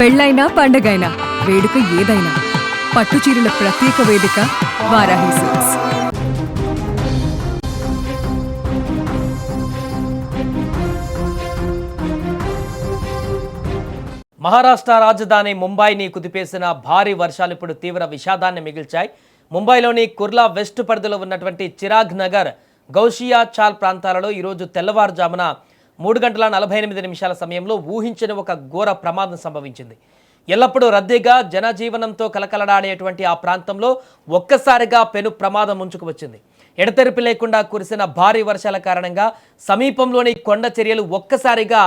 పెళ్ళైనా పండగైనా వేడుక ఏదైనా పట్టుచీరల ప్రత్యేక వేదిక వారాహి సిల్క్స్. మహారాష్ట్ర రాజధాని ముంబైని కుదిపేసిన భారీ వర్షాలు ఇప్పుడు తీవ్ర విషాదాన్ని మిగిల్చాయి. ముంబైలోని కుర్లా వెస్ట్ పరిధిలో ఉన్నటువంటి చిరాగ్ నగర్, గౌషియా చాల్ ప్రాంతాలలో ఈరోజు తెల్లవారుజామున 3:48 సమయంలో ఊహించని ఒక ఘోర ప్రమాదం సంభవించింది. ఎల్లప్పుడూ రద్దీగా జనజీవనంతో కలకలడాడేటువంటి ఆ ప్రాంతంలో ఒక్కసారిగా పెను ప్రమాదం ముంచుకు వచ్చింది. ఎడతెరిపి లేకుండా కురిసిన భారీ వర్షాల కారణంగా సమీపంలోని కొండ చర్యలు ఒక్కసారిగా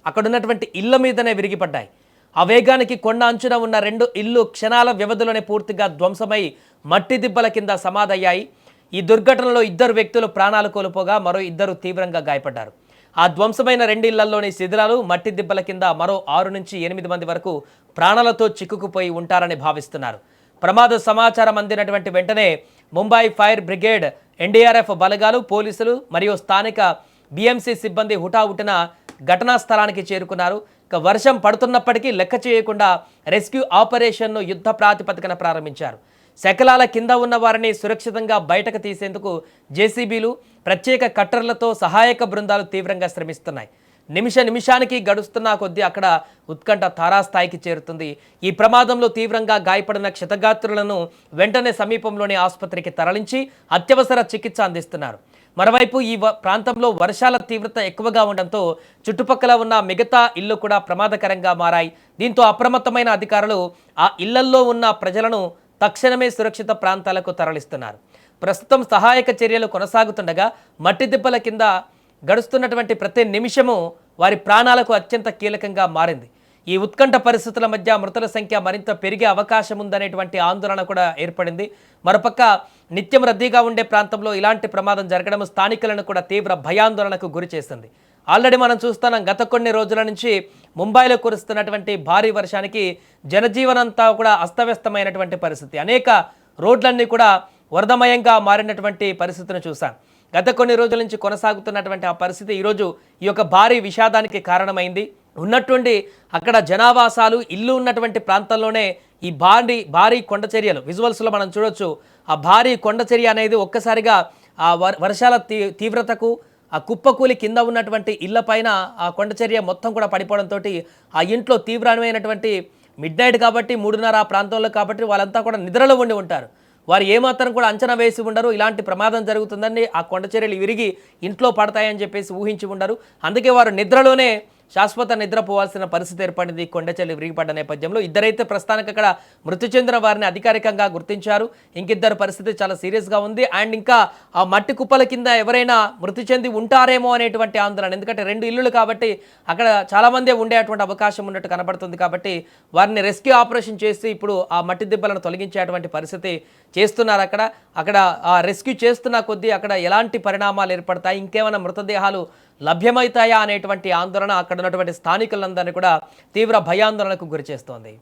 అక్కడున్నటువంటి ఇళ్ల మీదనే విరిగిపడ్డాయి. ఆ వేగానికి కొండ అంచున ఉన్న 2 ఇళ్లు క్షణాల వ్యవధిలోనే పూర్తిగా ధ్వంసమై మట్టి దిబ్బల కింద సమాధయ్యాయి. ఈ దుర్ఘటనలో 2 వ్యక్తులు ప్రాణాలు కోల్పోగా మరో 2 తీవ్రంగా గాయపడ్డారు. ఆ ధ్వంసమైన 2 ఇళ్లలోని శిథిలాలు, మట్టి దిబ్బల కింద మరో 6 నుంచి 8 మంది వరకు ప్రాణాలతో చిక్కుకుపోయి ఉంటారని భావిస్తున్నారు. ప్రమాద సమాచారం అందినటువంటి వెంటనే ముంబై ఫైర్ బ్రిగేడ్, ఎన్డీఆర్ఎఫ్ బలగాలు, పోలీసులు మరియు స్థానిక బీఎంసీ సిబ్బంది హుటాహుటిన ఘటనా స్థలానికి చేరుకున్నారు. వర్షం పడుతున్నప్పటికీ లెక్క చేయకుండా రెస్క్యూ ఆపరేషన్ను యుద్ధ ప్రాతిపదికన ప్రారంభించారు. శకలాల కింద ఉన్న వారిని సురక్షితంగా బయటకు తీసేందుకు జేసీబీలు, ప్రత్యేక కట్టర్లతో సహాయక బృందాలు తీవ్రంగా శ్రమిస్తున్నాయి. నిమిషానికి గడుస్తున్న కొద్దీ అక్కడ ఉత్కంఠ తారాస్థాయికి చేరుతుంది. ఈ ప్రమాదంలో తీవ్రంగా గాయపడిన క్షతగాత్రులను వెంటనే సమీపంలోని ఆసుపత్రికి తరలించి అత్యవసర చికిత్స అందిస్తున్నారు. మరోవైపు ఈ ప్రాంతంలో వర్షాల తీవ్రత ఎక్కువగా ఉండడంతో చుట్టుపక్కల ఉన్న మిగతా ఇళ్లు కూడా ప్రమాదకరంగా మారాయి. దీంతో అప్రమత్తమైన అధికారులు ఆ ఇళ్లల్లో ఉన్న ప్రజలను తక్షణమే సురక్షిత ప్రాంతాలకు తరలిస్తున్నారు. ప్రస్తుతం సహాయక చర్యలు కొనసాగుతుండగా మట్టి దిబ్బల కింద గడుస్తున్నటువంటి ప్రతి నిమిషము వారి ప్రాణాలకు అత్యంత కీలకంగా మారింది. ఈ ఉత్కంఠ పరిస్థితుల మధ్య మృతుల సంఖ్య మరింత పెరిగే అవకాశం ఉందనేటువంటి ఆందోళన కూడా ఏర్పడింది. మరోపక్క నిత్యం రద్దీగా ఉండే ప్రాంతంలో ఇలాంటి ప్రమాదం జరగడం స్థానికులను కూడా తీవ్ర భయాందోళనకు గురి చేసింది. ఆల్రెడీ మనం చూస్తున్నాం, గత కొన్ని రోజుల నుంచి ముంబైలో కురుస్తున్నటువంటి భారీ వర్షానికి జనజీవనంతా కూడా అస్తవ్యస్తమైనటువంటి పరిస్థితి. అనేక రోడ్లన్నీ కూడా వరదమయంగా మారినటువంటి పరిస్థితిని చూసాం. గత కొన్ని రోజుల నుంచి కొనసాగుతున్నటువంటి ఆ పరిస్థితి ఈరోజు ఈ యొక్క భారీ విషాదానికి కారణమైంది. ఉన్నటువంటి అక్కడ జనావాసాలు, ఇల్లు ఉన్నటువంటి ప్రాంతంలోనే ఈ భారీ కొండ చర్యలు విజువల్స్లో మనం చూడొచ్చు. ఆ భారీ కొండ చర్య అనేది ఒక్కసారిగా ఆ వర్షాల తీవ్రతకు ఆ కుప్పకూలి కింద ఉన్నటువంటి ఇళ్ల పైన ఆ కొండ చర్య మొత్తం కూడా పడిపోవడంతో ఆ ఇంట్లో తీవ్రమైనటువంటి మిడ్ నైట్ కాబట్టి 3:30 ఆ ప్రాంతంలో కాబట్టి వాళ్ళంతా కూడా నిద్రలో ఉండి ఉంటారు. వారు ఏమాత్రం కూడా అంచనా వేసి ఉండరు ఇలాంటి ప్రమాదం జరుగుతుందని, ఆ కొండ చర్యలు విరిగి ఇంట్లో పడతాయని చెప్పేసి ఊహించి ఉండరు. అందుకే వారు నిద్రలోనే శాశ్వత నిద్రపోవాల్సిన పరిస్థితి ఏర్పడింది. కొండచెల్లి విరిగిపడ్డ నేపథ్యంలో ఇద్దరైతే ప్రస్తుతానికి అక్కడ మృతి చెందిన వారిని అధికారికంగా గుర్తించారు. ఇంకిద్దరు పరిస్థితి చాలా సీరియస్గా ఉంది. అండ్ ఇంకా ఆ మట్టి కుప్పల కింద ఎవరైనా మృతి చెంది ఉంటారేమో అనేటువంటి ఆందోళన. ఎందుకంటే 2 ఇల్లులు కాబట్టి అక్కడ చాలామంది ఉండేటువంటి అవకాశం ఉన్నట్టు కనబడుతుంది. కాబట్టి వారిని రెస్క్యూ ఆపరేషన్ చేసి ఇప్పుడు ఆ మట్టి దిబ్బలను తొలగించేటువంటి పరిస్థితి చేస్తున్నారు. అక్కడ ఆ రెస్క్యూ చేస్తున్న కొద్దీ అక్కడ ఎలాంటి పరిణామాలు ఏర్పడతాయి, ఇంకేమైనా మృతదేహాలు లభ్యమవుతాయా అనేటువంటి ఆందోళన అక్కడ ఉన్నటువంటి స్థానికులందరినీ కూడా తీవ్ర భయాందోళనకు గురి చేస్తోంది.